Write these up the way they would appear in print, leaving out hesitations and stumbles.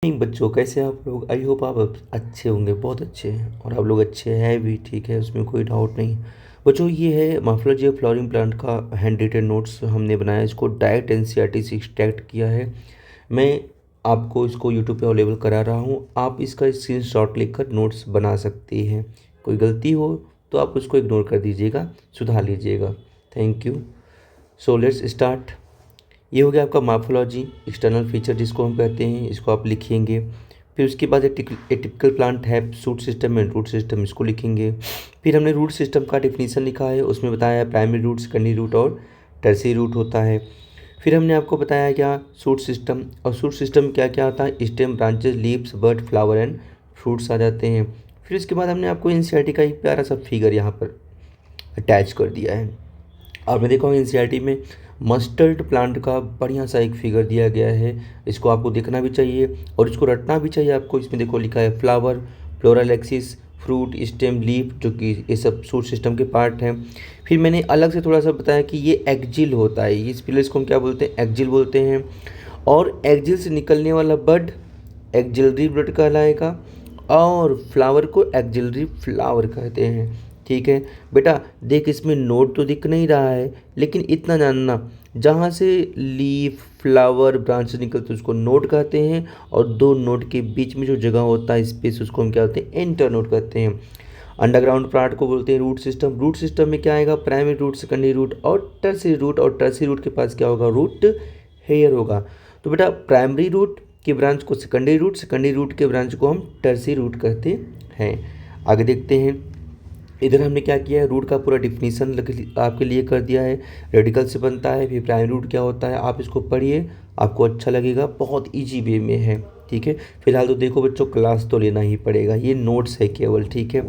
नहीं बच्चों, कैसे हैं आप लोग। आई होप आप अच्छे होंगे, बहुत अच्छे हैं और आप लोग अच्छे हैं भी, ठीक है, उसमें कोई डाउट नहीं। बच्चों, ये है मार्फोलॉजी ऑफ फ्लावरिंग प्लांट का हैंड रिटन नोट्स हमने बनाया। इसको डायरेक्ट एनसीईआरटी से एक्सट्रैक्ट किया है। मैं आपको इसको यूट्यूब पे अवेलेबल करा रहा हूँ, आप इसका स्क्रीनशॉट लेकर नोट्स बना सकते हैं। कोई गलती हो तो आप उसको इग्नोर कर दीजिएगा, सुधार लीजिएगा। Thank you. So let's start. ये हो गया आपका मार्फोलॉजी, एक्सटर्नल फीचर जिसको हम कहते हैं, इसको आप लिखेंगे। फिर उसके बाद ए टिपिकल प्लांट है shoot system and root system, इसको लिखेंगे। फिर हमने रूट सिस्टम का डिफिनीसन लिखा है, उसमें बताया है प्राइमरी रूट, सेकेंडरी रूट और टर्सरी रूट होता है। फिर हमने आपको बताया क्या शूट सिस्टम, और शूट सिस्टम क्या क्या होता है, stem, branches, leaves, bud, flower and fruits आ जाते हैं। फिर इसके बाद हमने आपको एनसीईआरटी का एक प्यारा सा फिगर यहाँ पर अटैच कर दिया है। आपने देखा होगा एनसीईआरटी में मस्टर्ड प्लांट का बढ़िया सा एक फिगर दिया गया है। इसको आपको देखना भी चाहिए और इसको रटना भी चाहिए आपको। इसमें देखो लिखा है flower, floral axis, fruit, stem, leaf, जो कि ये सब शूट सिस्टम के पार्ट हैं। फिर मैंने अलग से थोड़ा सा बताया कि ये एक्जिल होता है, इस पिलर्स को हम क्या बोलते हैं, एक्जिल बोलते हैं। और एक्जिल से निकलने वाला बड एक्जिलरी बड कहलाएगा और फ्लावर को एक्जिलरी फ्लावर कहते हैं। ठीक है बेटा, देख इसमें नोट तो दिख नहीं रहा है, लेकिन इतना जानना, जहाँ से लीफ, फ्लावर, ब्रांच निकलते हैं उसको नोट कहते हैं, और दो नोट के बीच में जो जगह होता है स्पेस, उसको हम क्या कहते हैं, इंटर नोट कहते हैं। अंडरग्राउंड पार्ट को बोलते हैं रूट सिस्टम। रूट सिस्टम में क्या आएगा, प्राइमरी रूट, सेकेंडरी रूट और टर्सरी रूट, और टर्सरी रूट के पास क्या होगा, रूट हेयर होगा। तो बेटा प्राइमरी रूट के ब्रांच को सेकेंडरी रूट, सेकेंडरी रूट के ब्रांच को हम टर्सरी रूट कहते हैं। आगे देखते हैं, इधर हमने क्या किया है, रूट का पूरा डिफिनीसन आपके लिए कर दिया है। रेडिकल से बनता है, फिर प्राइमरी रूट क्या होता है, आप इसको पढ़िए, आपको अच्छा लगेगा, बहुत इजी वे में है। ठीक है, फिलहाल तो देखो बच्चों, क्लास तो लेना ही पड़ेगा, ये नोट्स है केवल। ठीक है,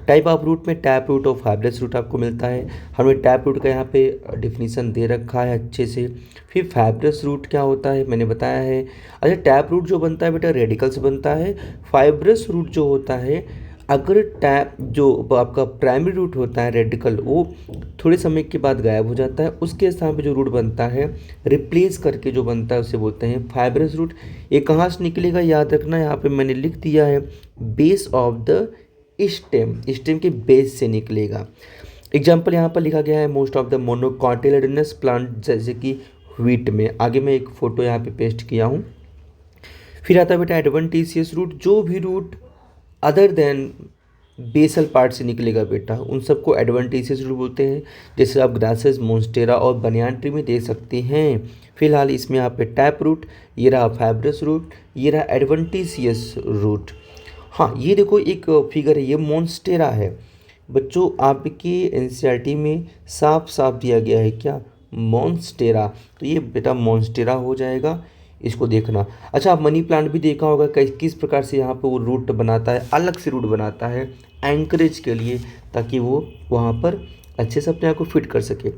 टाइप ऑफ रूट में टैप रूट और फाइब्रस रूट आपको मिलता है। हमें टैप रूट का यहाँ पे डिफिनीसन दे रखा है अच्छे से। फिर फाइब्रस रूट क्या होता है मैंने बताया है। अच्छा, टैप रूट जो बनता है बेटा रेडिकल से बनता है। फाइब्रस रूट जो होता है, अगर टैप जो आपका प्राइमरी रूट होता है रेडिकल, वो थोड़े समय के बाद गायब हो जाता है, उसके स्थान पे जो रूट बनता है रिप्लेस करके जो बनता है उसे बोलते हैं फाइब्रस रूट। ये कहाँ से निकलेगा याद रखना, यहाँ पे मैंने लिख दिया है, base of the stem, stem के बेस से निकलेगा। एग्जाम्पल यहाँ पर लिखा गया है, मोस्ट ऑफ द मोनोकॉटिलेडनस प्लांट, जैसे कि व्हीट में। आगे मैं एक फोटो यहाँ पे पेस्ट किया हूँ। फिर आता है बेटा एडवेंटिशियस रूट, जो भी root other than basal part से निकलेगा बेटा, उन सबको एडवेंटिशियस रूट बोलते हैं। जैसे आप ग्रासेस, मोन्स्टेरा और बनियान ट्री में देख सकते हैं। फिलहाल इसमें यहाँ पे टैप रूट, ये रहा फाइब्रस रूट, ये रहा एडवेंटिशियस रूट। हाँ, ये देखो एक फिगर है, ये मोन्स्टेरा है। बच्चों आपके एनसीईआरटी में साफ साफ दिया गया है क्या, मोन्स्टेरा, तो ये बेटा मोन्स्टेरा हो जाएगा, इसको देखना। अच्छा, आप मनी प्लांट भी देखा होगा, किस प्रकार से यहाँ पे वो रूट बनाता है, अलग से रूट बनाता है एंकरेज के लिए, ताकि वो वहाँ पर अच्छे से अपने आप को फिट कर सके।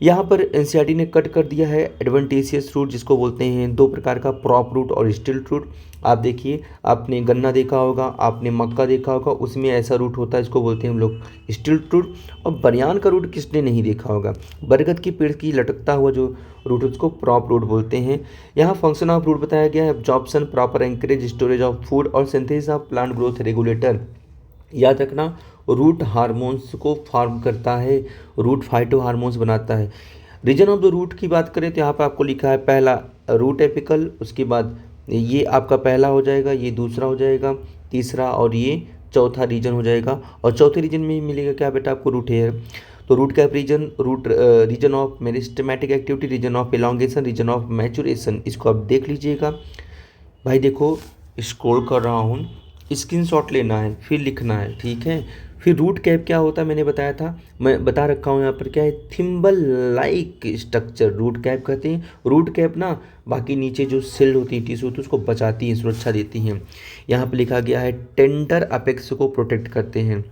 यहाँ पर एनसीईआरटी ने कट कर दिया है एडवेंटिशियस रूट, जिसको बोलते हैं दो प्रकार का, प्रॉप रूट और स्टिल्ट रूट। आप देखिए, आपने गन्ना देखा होगा, आपने मक्का देखा होगा, उसमें ऐसा रूट होता है, इसको बोलते हैं हम लोग स्टिल्ट रूट। और बनियान का रूट किसने नहीं देखा होगा, बरगद की पेड़ की लटकता हुआ जो रूट, उसको प्रॉप रूट बोलते हैं। यहाँ फंक्शन ऑफ रूट बताया गया है, absorption, proper anchorage, storage of food और synthesis of plant growth regulator. याद रखना, रूट हार्मोन्स को फॉर्म करता है, रूट फाइटो हार्मोन्स बनाता है। रीजन ऑफ द रूट की बात करें तो यहाँ पर आपको लिखा है पहला रूट एपिकल, उसके बाद ये आपका पहला हो जाएगा, ये दूसरा हो जाएगा, तीसरा और ये चौथा रीजन हो जाएगा। और चौथे रीजन में मिलेगा क्या बेटा आपको, रूट हेयर। तो root cap region, root region of meristematic activity, region of elongation, region of maturation, इसको आप देख लीजिएगा। भाई देखो, स्क्रॉल कर रहा हूँ, स्क्रीनशॉट लेना है फिर लिखना है, ठीक है। फिर रूट कैप क्या होता है मैंने बताया था, मैं बता रखा हूँ यहाँ पर क्या है, thimble like structure root cap कहते हैं। रूट कैप ना बाकी नीचे जो सेल होती है, टिश्यू होती है, उसको बचाती है, सुरक्षा देती हैं। यहाँ पर लिखा गया है टेंडर अपेक्स को प्रोटेक्ट करते हैं।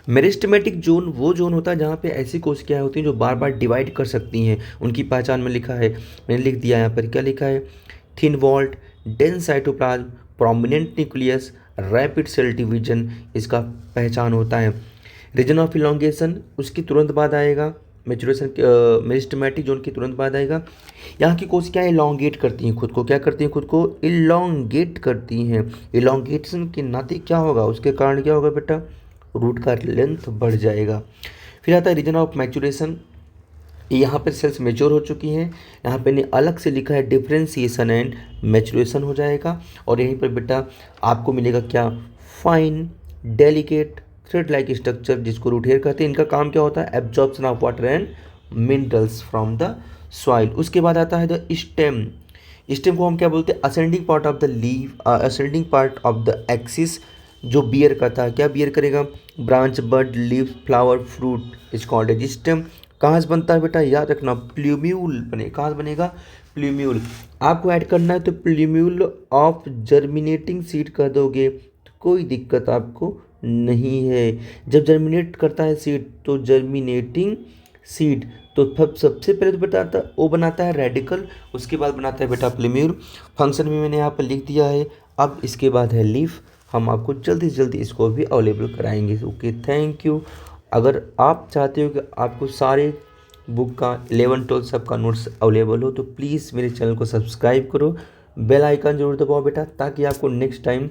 मेरिस्टेमेटिक जोन वो जोन होता है जहाँ पे ऐसी कोशिकाएं होती हैं जो बार बार डिवाइड कर सकती हैं, उनकी पहचान में लिखा है, मैंने लिख दिया यहाँ पर, क्या लिखा है, thin walled, dense cytoplasm, prominent nucleus, rapid cell division, इसका पहचान होता है। रीजन ऑफ इलोंगेशन उसकी तुरंत बाद आएगा, मेचुरेशन मेरिस्टेमेटिक जोन के तुरंत बाद आएगा। यहाँ की कोशिकाएं इलोंगेट करती हैं खुद को, क्या करती हैं खुद को इलोंगेट करती हैं। इलोंगेशन के नाते क्या होगा, उसके कारण क्या होगा बेटा, रूट का लेंथ बढ़ जाएगा। फिर आता है रीजन ऑफ मैचुरेशन, यहाँ पर सेल्स मेच्योर हो चुकी हैं, यहाँ पे ने अलग से लिखा है डिफ्रेंसिएशन एंड मैचुरेशन हो जाएगा। और यहीं पर बेटा आपको मिलेगा क्या, fine delicate thread like structure जिसको रूट हेयर कहते हैं। इनका काम क्या होता है, absorption of water and minerals from the soil. उसके बाद आता है द स्टेम। स्टेम को हम क्या बोलते हैं, ascending part of the leaf, ascending part of the axis जो बियर करता है, क्या बियर करेगा, branch bud leaf flower fruit is called as stem. कहाँ से बनता है बेटा, याद रखना प्ल्यूम्यूल बने, कहाँ से बनेगा, प्ल्यूम्यूल। आपको ऐड करना है तो प्ल्यूम्यूल ऑफ जर्मिनेटिंग सीड कर दोगे तो कोई दिक्कत आपको नहीं है। जब जर्मिनेट करता है सीड तो जर्मिनेटिंग सीड, तो सबसे पहले तो बेटा वो बनाता है रेडिकल, उसके बाद बनाता है बेटा प्ल्यूम्यूल। फंक्शन भी मैंने यहाँ पर लिख दिया है। अब इसके बाद है लीफ, हम आपको जल्दी से जल्दी इसको भी अवेलेबल कराएंगे। Okay, thank you. अगर आप चाहते हो कि आपको सारे बुक का 11 12 सब का नोट्स अवेलेबल हो तो प्लीज़ मेरे चैनल को सब्सक्राइब करो, बेल आइकन जरूर दबाओ बेटा, ताकि आपको नेक्स्ट टाइम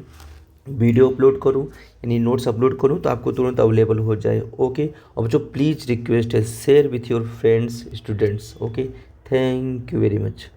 वीडियो अपलोड करूं यानी नोट्स अपलोड करूं तो आपको तुरंत अवेलेबल हो जाए। ओके, और बच्चों प्लीज़ रिक्वेस्ट है share with your friends students. Okay, thank you very much.